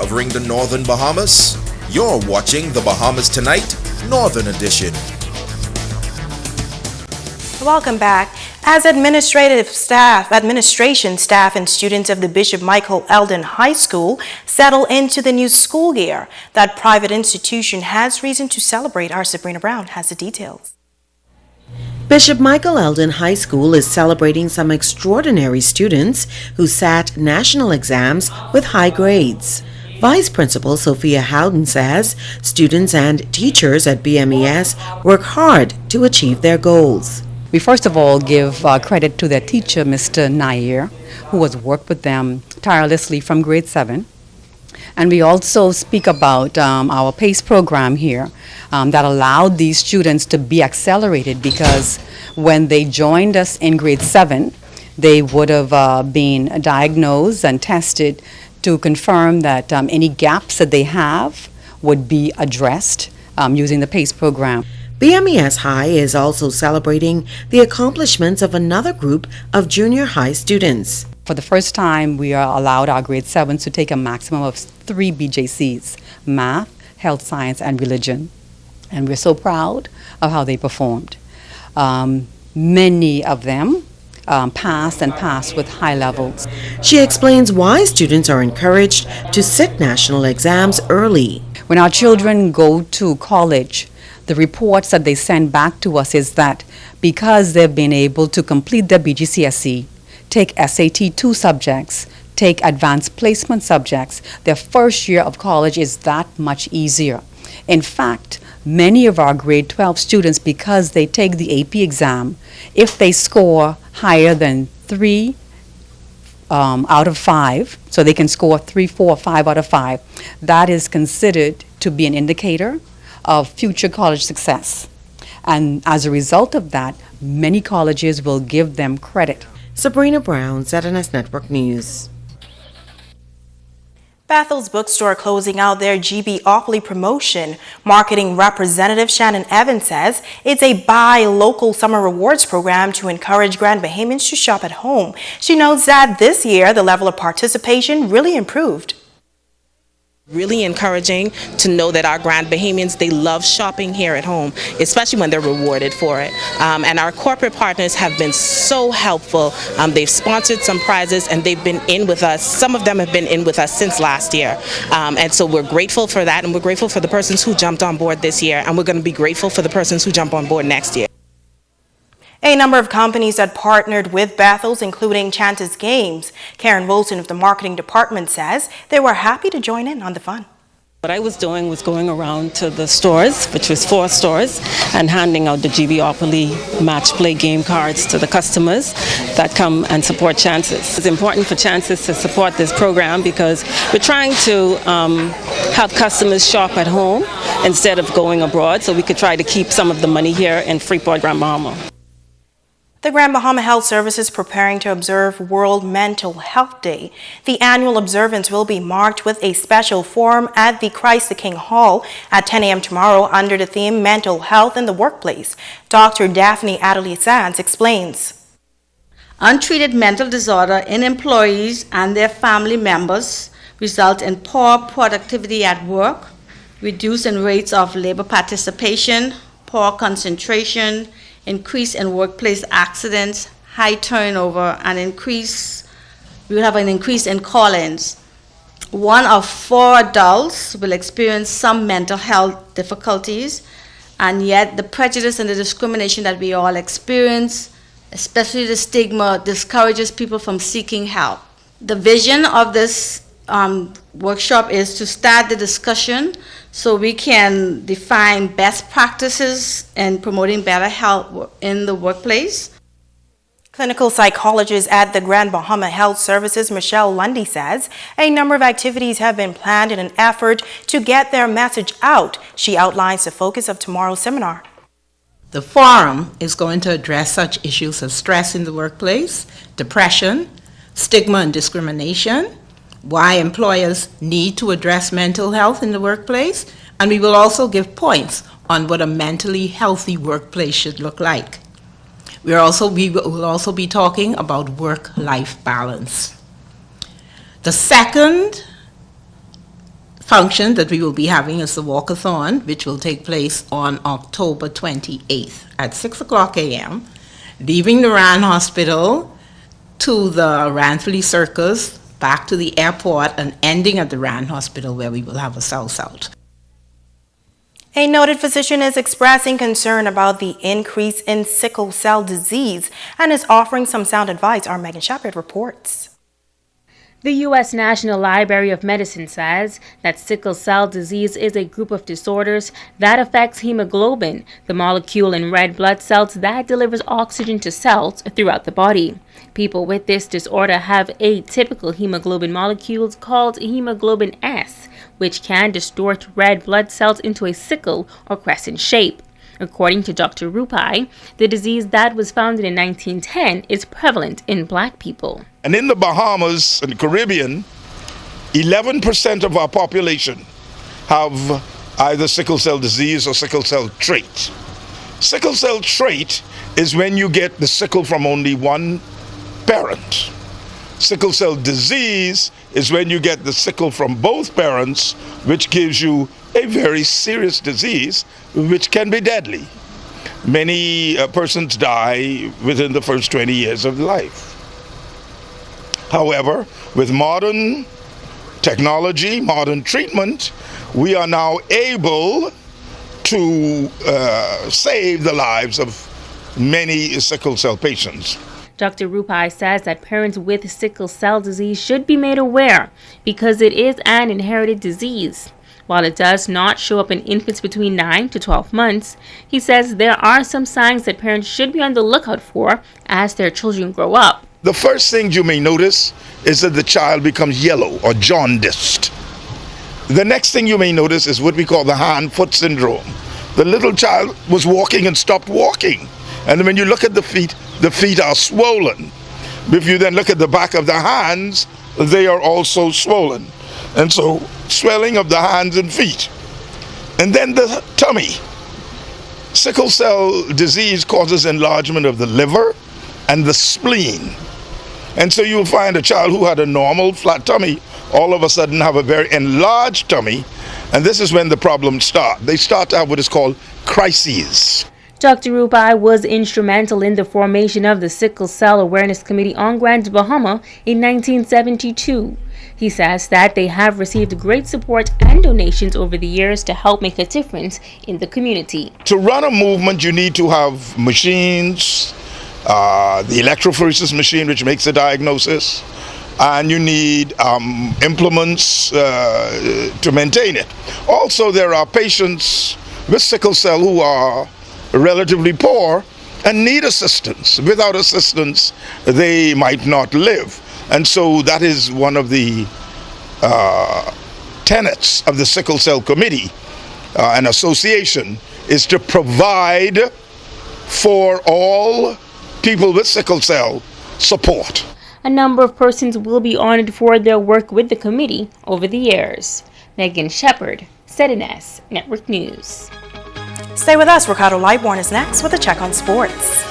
covering the Northern Bahamas. You're watching the Bahamas Tonight, Northern Edition. Welcome back. As administration staff and students of the Bishop Michael Eldon High School settle into the new school year, that private institution has reason to celebrate. Our Sabrina Brown has the details. Bishop Michael Eldon High School is celebrating some extraordinary students who sat national exams with high grades. Vice Principal Sophia Howden says students and teachers at BMES work hard to achieve their goals. We first of all give credit to their teacher, Mr. Nair, who has worked with them tirelessly from grade 7. And we also speak about our PACE program here that allowed these students to be accelerated, because when they joined us in grade 7, they would have been diagnosed and tested to confirm that any gaps that they have would be addressed using the PACE program. BMES High is also celebrating the accomplishments of another group of junior high students. For the first time, we are allowed our grade 7s to take a maximum of 3 BJCs: math, health science, and religion. And we're so proud of how they performed. Many of them passed with high levels. She explains why students are encouraged to sit national exams early. When our children go to college, the reports that they send back to us is that because they've been able to complete their BGCSE, take SAT 2 subjects, take advanced placement subjects, their first year of college is that much easier. In fact, many of our grade 12 students, because they take the AP exam, if they score higher than 3 out of 5, so they can score 3, 4, 5 out of 5, that is considered to be an indicator of future college success. And as a result of that, many colleges will give them credit. Sabrina Brown, ZNS Network News. Bethel's Bookstore closing out their GBopoly promotion. Marketing representative Shannon Evans says it's a buy local summer rewards program to encourage Grand Bahamians to shop at home. She notes that this year the level of participation really improved. Really encouraging to know that our Grand Bahamians, they love shopping here at home, especially when they're rewarded for it. And our corporate partners have been so helpful. They've sponsored some prizes and they've been in with us. Some of them have been in with us since last year. And so we're grateful for that, and we're grateful for the persons who jumped on board this year, and we're going to be grateful for the persons who jump on board next year. A number of companies that partnered with Bethel's, including Chantis Games. Karen Wilson of the marketing department says they were happy to join in on the fun. What I was doing was going around to the stores, which was 4 stores, and handing out the GBopoly match play game cards to the customers that come and support Chances. It's important for Chances to support this program because we're trying to have customers shop at home instead of going abroad, so we could try to keep some of the money here in Freeport, Grand Bahama. The Grand Bahama Health Service is preparing to observe World Mental Health Day. The annual observance will be marked with a special forum at the Christ the King Hall at 10 a.m. tomorrow under the theme Mental Health in the Workplace. Dr. Daphne Adderley-Sands explains. Untreated mental disorder in employees and their family members result in poor productivity at work, reduce in rates of labor participation, poor concentration, increase in workplace accidents, high turnover, and we will have an increase in call-ins. 1 of 4 adults will experience some mental health difficulties, and yet the prejudice and the discrimination that we all experience, especially the stigma, discourages people from seeking help. The vision of this workshop is to start the discussion so we can define best practices in promoting better health in the workplace. Clinical psychologist at the Grand Bahama Health Services, Michelle Lundy, says a number of activities have been planned in an effort to get their message out. She outlines the focus of tomorrow's seminar. The forum is going to address such issues as stress in the workplace, depression, stigma and discrimination, why employers need to address mental health in the workplace, and we will also give points on what a mentally healthy workplace should look like. We will also be talking about work-life balance. The second function that we will be having is the walkathon, which will take place on October 28th at 6 o'clock a.m., leaving the Rand Hospital to the Ranfley Circus, back to the airport, and ending at the Rand Hospital, where we will have a south-south. A noted physician is expressing concern about the increase in sickle cell disease and is offering some sound advice. Our Megan Shepard reports. The U.S. National Library of Medicine says that sickle cell disease is a group of disorders that affects hemoglobin, the molecule in red blood cells that delivers oxygen to cells throughout the body. People with this disorder have atypical hemoglobin molecules called hemoglobin S, which can distort red blood cells into a sickle or crescent shape. According to Dr. Rupai, the disease that was founded in 1910 is prevalent in black people. And in the Bahamas and the Caribbean, 11% of our population have either sickle cell disease or sickle cell trait. Sickle cell trait is when you get the sickle from only one parent. Sickle cell disease is when you get the sickle from both parents, which gives you a very serious disease which can be deadly. Many persons die within the first 20 years of life. However, with modern technology, modern treatment, we are now able to save the lives of many sickle cell patients. Dr. Rupai says that parents with sickle cell disease should be made aware because it is an inherited disease. While it does not show up in infants between 9 to 12 months, he says there are some signs that parents should be on the lookout for as their children grow up. The first thing you may notice is that the child becomes yellow or jaundiced. The next thing you may notice is what we call the hand-foot syndrome. The little child was walking and stopped walking. And when you look at the feet are swollen. If you then look at the back of the hands, they are also swollen. And so swelling of the hands and feet. And then the tummy. Sickle cell disease causes enlargement of the liver and the spleen. And so you'll find a child who had a normal flat tummy all of a sudden have a very enlarged tummy. And this is when the problems start. They start to have what is called crises. Dr. Rupai was instrumental in the formation of the Sickle Cell Awareness Committee on Grand Bahama in 1972. He says that they have received great support and donations over the years to help make a difference in the community. To run a movement, you need to have machines, the electrophoresis machine, which makes the diagnosis, and you need implements to maintain it. Also, there are patients with sickle cell who are relatively poor and need assistance. Without assistance, they might not live. And so that is one of the tenets of the Sickle Cell Committee and Association, is to provide for all people with sickle cell support. A number of persons will be honored for their work with the committee over the years. Megan Shepard, ZNS Network News. Stay with us. Ricardo Lightborn is next with a check on sports.